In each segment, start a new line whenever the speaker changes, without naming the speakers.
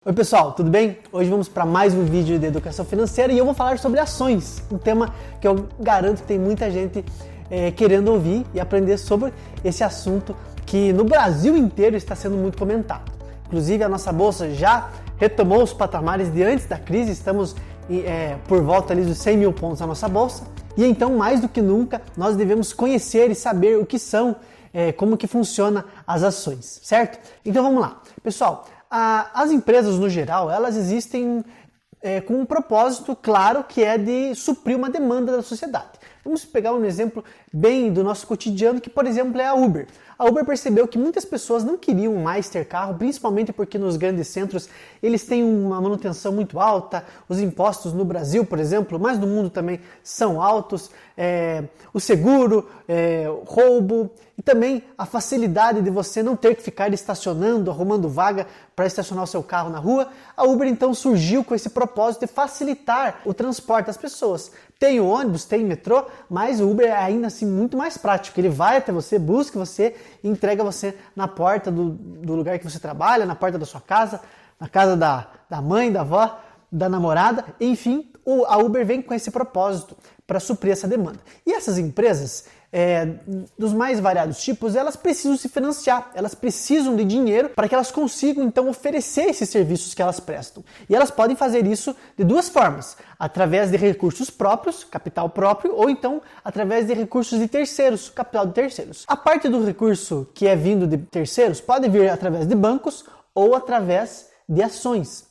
Oi pessoal, tudo bem? Hoje vamos para mais um vídeo de educação financeira e eu vou falar sobre ações, um tema que eu garanto que tem muita gente querendo ouvir e aprender sobre esse assunto que no Brasil inteiro está sendo muito comentado. Inclusive a nossa bolsa já retomou os patamares de antes da crise, estamos por volta ali dos 100 mil pontos na nossa bolsa e então mais do que nunca nós devemos conhecer e saber o que são, como que funciona as ações, certo? Então vamos lá, pessoal. As empresas, no geral, elas existem com um propósito claro que é de suprir uma demanda da sociedade. Vamos pegar um exemplo bem do nosso cotidiano, que, por exemplo, é a Uber. A Uber percebeu que muitas pessoas não queriam mais ter carro, principalmente porque nos grandes centros eles têm uma manutenção muito alta, os impostos no Brasil, por exemplo, mas no mundo também são altos, o seguro, roubo e também a facilidade de você não ter que ficar estacionando, arrumando vaga para estacionar o seu carro na rua. A Uber então surgiu com esse propósito de facilitar o transporte das pessoas. Tem o ônibus, tem o metrô, mas o Uber é ainda assim muito mais prático. Ele vai até você, busca você e entrega você na porta do lugar que você trabalha, na porta da sua casa, na casa da mãe, da avó, da namorada, enfim, a Uber vem com esse propósito para suprir essa demanda. E essas empresas, dos mais variados tipos, elas precisam se financiar, elas precisam de dinheiro para que elas consigam então oferecer esses serviços que elas prestam. E elas podem fazer isso de duas formas, através de recursos próprios, capital próprio, ou então através de recursos de terceiros, capital de terceiros. A parte do recurso que é vindo de terceiros pode vir através de bancos ou através de ações.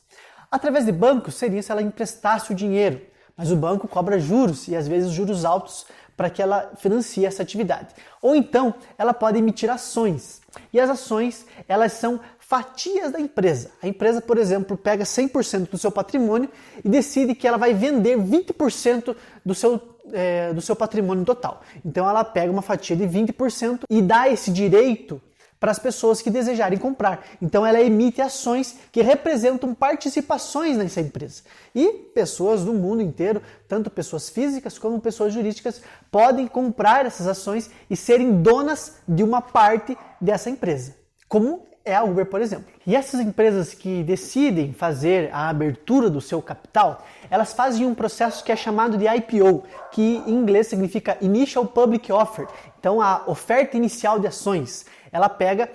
Através de bancos seria se ela emprestasse o dinheiro, mas o banco cobra juros e às vezes juros altos para que ela financie essa atividade. Ou então ela pode emitir ações. E as ações, elas são fatias da empresa. A empresa, por exemplo, pega 100% do seu patrimônio e decide que ela vai vender 20% do seu patrimônio total. Então ela pega uma fatia de 20% e dá esse direito para as pessoas que desejarem comprar. Então ela emite ações que representam participações nessa empresa. E pessoas do mundo inteiro, tanto pessoas físicas como pessoas jurídicas, podem comprar essas ações e serem donas de uma parte dessa empresa, como é a Uber, por exemplo. E essas empresas que decidem fazer a abertura do seu capital, elas fazem um processo que é chamado de IPO, que em inglês significa Initial Public Offer. Então a oferta inicial de ações. Ela pega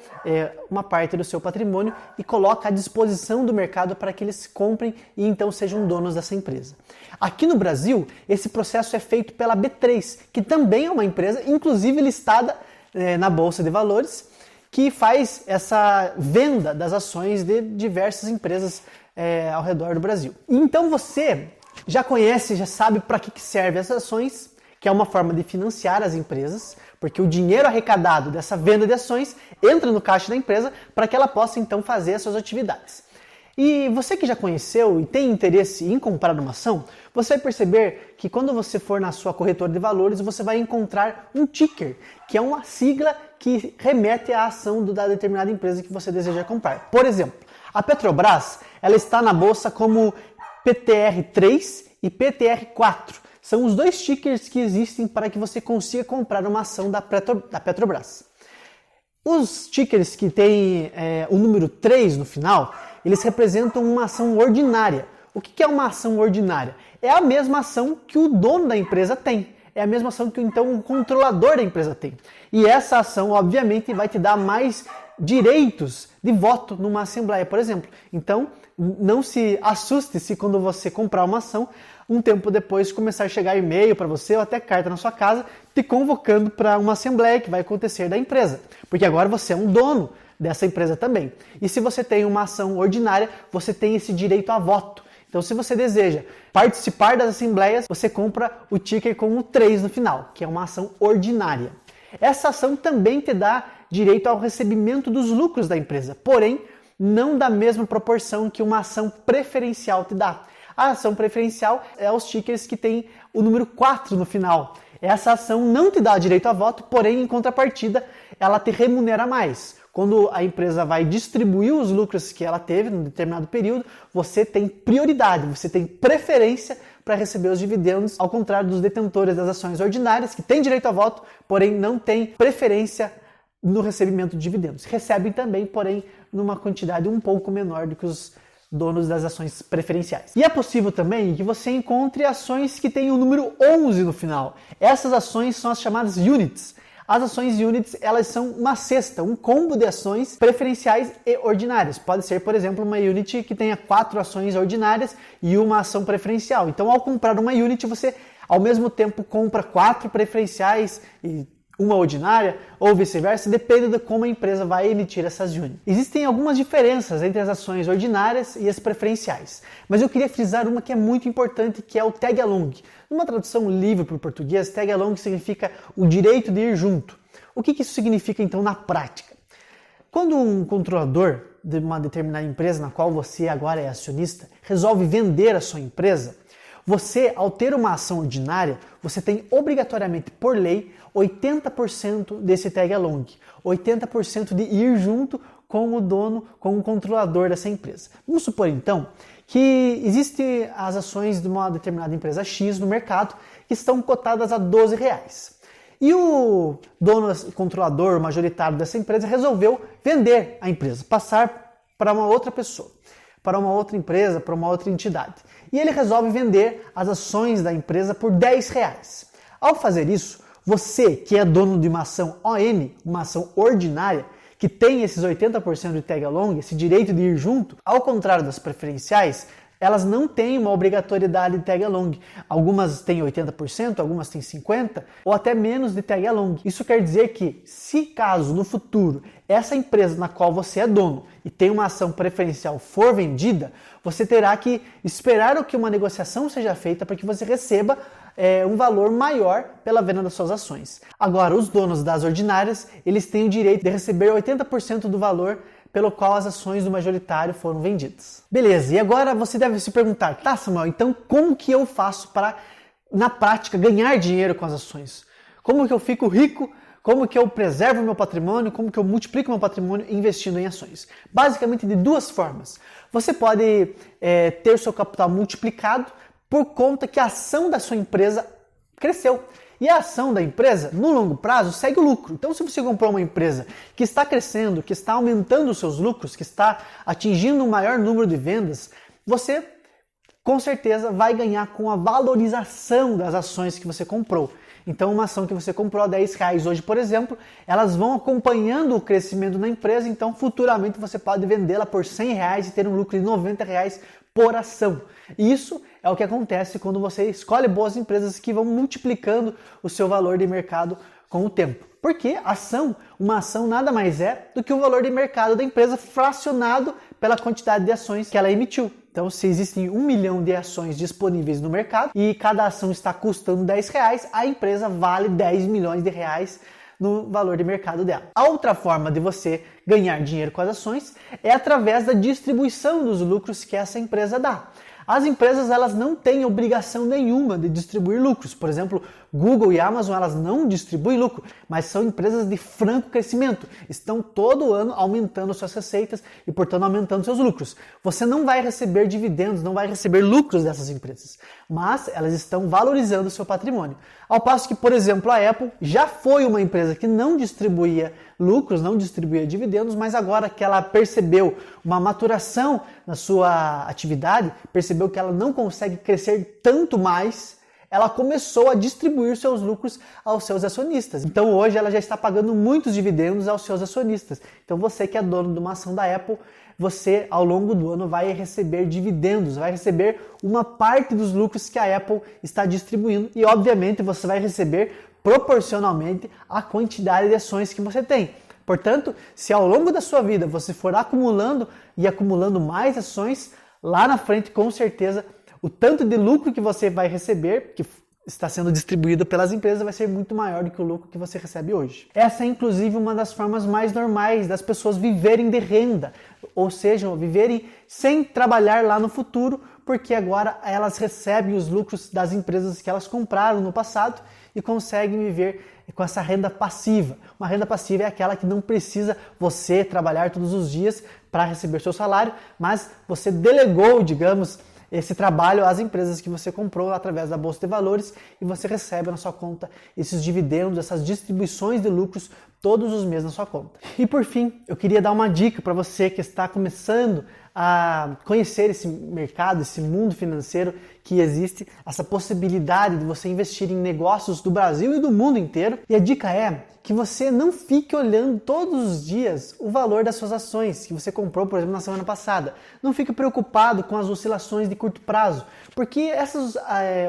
uma parte do seu patrimônio e coloca à disposição do mercado para que eles comprem e então sejam donos dessa empresa. Aqui no Brasil, esse processo é feito pela B3, que também é uma empresa, inclusive listada na Bolsa de Valores, que faz essa venda das ações de diversas empresas ao redor do Brasil. Então você já conhece, já sabe para que servem essas ações, que é uma forma de financiar as empresas, porque o dinheiro arrecadado dessa venda de ações entra no caixa da empresa para que ela possa então fazer as suas atividades. E você que já conheceu e tem interesse em comprar uma ação, você vai perceber que quando você for na sua corretora de valores, você vai encontrar um ticker, que é uma sigla que remete à ação da determinada empresa que você deseja comprar. Por exemplo, a Petrobras, ela está na bolsa como PTR3 e PTR4. São os dois tickers que existem para que você consiga comprar uma ação da Petrobras. Os tickers que têm o número 3 no final, eles representam uma ação ordinária. O que é uma ação ordinária? É a mesma ação que o dono da empresa tem. É a mesma ação que então o controlador da empresa tem. E essa ação, obviamente, vai te dar mais direitos de voto numa assembleia, por exemplo. Então, não se assuste se quando você comprar uma ação, um tempo depois começar a chegar e-mail para você ou até carta na sua casa te convocando para uma assembleia que vai acontecer da empresa. Porque agora você é um dono dessa empresa também. E se você tem uma ação ordinária, você tem esse direito a voto. Então, se você deseja participar das assembleias, você compra o ticker com o 3 no final, que é uma ação ordinária. Essa ação também te dá direito ao recebimento dos lucros da empresa, porém, não da mesma proporção que uma ação preferencial te dá. A ação preferencial é os tickers que tem o número 4 no final. Essa ação não te dá direito a voto, porém, em contrapartida, ela te remunera mais. Quando a empresa vai distribuir os lucros que ela teve em um determinado período, você tem prioridade, você tem preferência para receber os dividendos, ao contrário dos detentores das ações ordinárias, que têm direito a voto, porém não têm preferência no recebimento de dividendos. Recebem também, porém, numa quantidade um pouco menor do que os donos das ações preferenciais. E é possível também que você encontre ações que têm o número 11 no final. Essas ações são as chamadas units. As ações units, elas são uma cesta, um combo de ações preferenciais e ordinárias. Pode ser, por exemplo, uma unit que tenha 4 ações ordinárias e uma ação preferencial. Então, ao comprar uma unit, você, ao mesmo tempo, compra 4 preferenciais e uma ordinária, ou vice-versa, depende de como a empresa vai emitir essas units. Existem algumas diferenças entre as ações ordinárias e as preferenciais, mas eu queria frisar uma que é muito importante, que é o tag-along. Numa tradução livre para o português, tag-along significa o direito de ir junto. O que isso significa, então, na prática? Quando um controlador de uma determinada empresa, na qual você agora é acionista, resolve vender a sua empresa, você, ao ter uma ação ordinária, você tem obrigatoriamente, por lei, 80% desse tag-along, 80% de ir junto com o dono, com o controlador dessa empresa. Vamos supor, então, que existem as ações de uma determinada empresa X no mercado que estão cotadas a R$12. E o dono, o controlador majoritário dessa empresa resolveu vender a empresa, passar para uma outra pessoa, para uma outra empresa, para uma outra entidade. E ele resolve vender as ações da empresa por R$10. Ao fazer isso, você que é dono de uma ação ON, uma ação ordinária, que tem esses 80% de tag-along, esse direito de ir junto, ao contrário das preferenciais, elas não têm uma obrigatoriedade de tag-along. Algumas têm 80%, algumas têm 50% ou até menos de tag-along. Isso quer dizer que, se caso no futuro essa empresa na qual você é dono e tem uma ação preferencial for vendida, você terá que esperar que uma negociação seja feita para que você receba um valor maior pela venda das suas ações. Agora, os donos das ordinárias, eles têm o direito de receber 80% do valor pelo qual as ações do majoritário foram vendidas. Beleza, e agora você deve se perguntar, tá, Samuel, então como que eu faço para, na prática, ganhar dinheiro com as ações? Como que eu fico rico? Como que eu preservo meu patrimônio? Como que eu multiplico meu patrimônio investindo em ações? Basicamente de duas formas. Você pode ter seu capital multiplicado por conta que a ação da sua empresa cresceu. E a ação da empresa, no longo prazo, segue o lucro. Então, se você comprou uma empresa que está crescendo, que está aumentando os seus lucros, que está atingindo um maior número de vendas, você, com certeza, vai ganhar com a valorização das ações que você comprou. Então, uma ação que você comprou a R$10 hoje, por exemplo, elas vão acompanhando o crescimento da empresa, então, futuramente, você pode vendê-la por R$100 e ter um lucro de R$90 por ação. Isso é o que acontece quando você escolhe boas empresas que vão multiplicando o seu valor de mercado com o tempo. Porque uma ação nada mais é do que o valor de mercado da empresa fracionado pela quantidade de ações que ela emitiu. Então, se existem 1 milhão de ações disponíveis no mercado e cada ação está custando R$10, a empresa vale 10 milhões de reais no valor de mercado dela. A outra forma de você ganhar dinheiro com as ações é através da distribuição dos lucros que essa empresa dá. As empresas, elas não têm obrigação nenhuma de distribuir lucros. Por exemplo, Google e Amazon, elas não distribuem lucro, mas são empresas de franco crescimento. Estão todo ano aumentando suas receitas e, portanto, aumentando seus lucros. Você não vai receber dividendos, não vai receber lucros dessas empresas, mas elas estão valorizando o seu patrimônio. Ao passo que, por exemplo, a Apple já foi uma empresa que não distribuía lucros, não distribuía dividendos, mas agora que ela percebeu uma maturação na sua atividade, percebeu que ela não consegue crescer tanto mais, ela começou a distribuir seus lucros aos seus acionistas. Então hoje ela já está pagando muitos dividendos aos seus acionistas. Então você que é dono de uma ação da Apple, você ao longo do ano vai receber dividendos, vai receber uma parte dos lucros que a Apple está distribuindo e obviamente você vai receber proporcionalmente à quantidade de ações que você tem. Portanto, se ao longo da sua vida você for acumulando e acumulando mais ações, lá na frente com certeza o tanto de lucro que você vai receber, que está sendo distribuído pelas empresas, vai ser muito maior do que o lucro que você recebe hoje. Essa é inclusive uma das formas mais normais das pessoas viverem de renda, ou seja, viverem sem trabalhar lá no futuro, porque agora elas recebem os lucros das empresas que elas compraram no passado e conseguem viver com essa renda passiva. Uma renda passiva é aquela que não precisa você trabalhar todos os dias para receber seu salário, mas você delegou, digamos, esse trabalho às empresas que você comprou através da Bolsa de Valores e você recebe na sua conta esses dividendos, essas distribuições de lucros todos os meses na sua conta. E por fim, eu queria dar uma dica para você que está começando a conhecer esse mercado, esse mundo financeiro que existe, essa possibilidade de você investir em negócios do Brasil e do mundo inteiro. E a dica é que você não fique olhando todos os dias o valor das suas ações que você comprou, por exemplo, na semana passada. Não fique preocupado com as oscilações de curto prazo, porque essas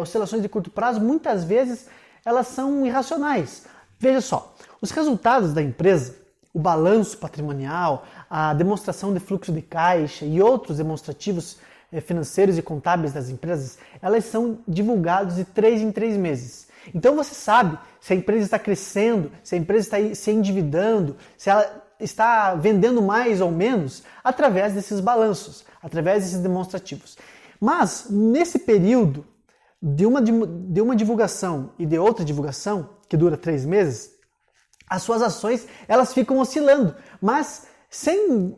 oscilações de curto prazo, muitas vezes, elas são irracionais. Veja só, os resultados da empresa, o balanço patrimonial, a demonstração de fluxo de caixa e outros demonstrativos financeiros e contábeis das empresas, elas são divulgados de 3 em 3 meses. Então você sabe se a empresa está crescendo, se a empresa está se endividando, se ela está vendendo mais ou menos através desses balanços, através desses demonstrativos. Mas nesse período de uma divulgação e de outra divulgação, que dura 3 meses, as suas ações elas ficam oscilando, mas sem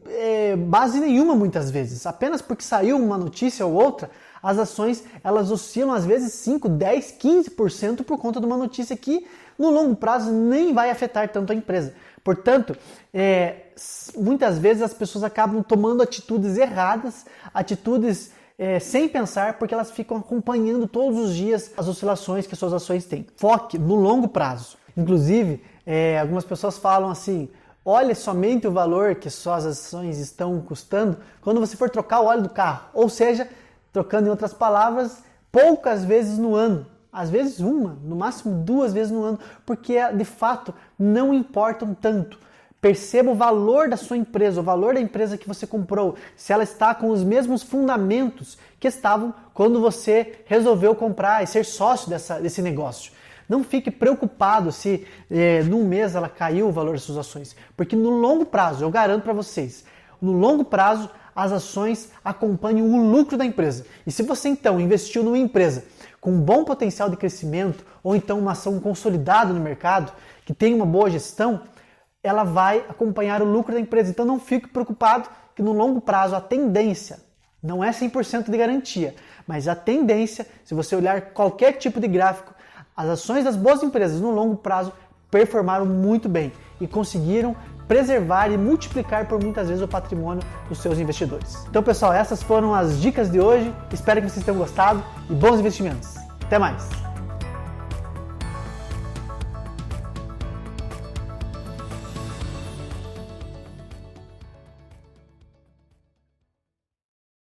base nenhuma muitas vezes. Apenas porque saiu uma notícia ou outra, as ações elas oscilam às vezes 5, 10, 15% por conta de uma notícia que no longo prazo nem vai afetar tanto a empresa. Portanto, muitas vezes as pessoas acabam tomando atitudes erradas, atitudes sem pensar, porque elas ficam acompanhando todos os dias as oscilações que suas ações têm. Foque no longo prazo. Inclusive, algumas pessoas falam assim: olhe somente o valor que suas ações estão custando quando você for trocar o óleo do carro. Ou seja, trocando em outras palavras, poucas vezes no ano. Às vezes uma, no máximo 2 vezes no ano, porque de fato não importam tanto. Perceba o valor da sua empresa, o valor da empresa que você comprou, se ela está com os mesmos fundamentos que estavam quando você resolveu comprar e ser sócio desse negócio. Não fique preocupado se num mês ela caiu o valor das suas ações, porque no longo prazo, eu garanto para vocês, no longo prazo as ações acompanham o lucro da empresa. E se você então investiu numa empresa com um bom potencial de crescimento, ou então uma ação consolidada no mercado, que tem uma boa gestão, ela vai acompanhar o lucro da empresa. Então não fique preocupado que no longo prazo a tendência, não é 100% de garantia, mas a tendência, se você olhar qualquer tipo de gráfico, as ações das boas empresas no longo prazo performaram muito bem e conseguiram preservar e multiplicar por muitas vezes o patrimônio dos seus investidores. Então pessoal, essas foram as dicas de hoje, espero que vocês tenham gostado e bons investimentos. Até mais!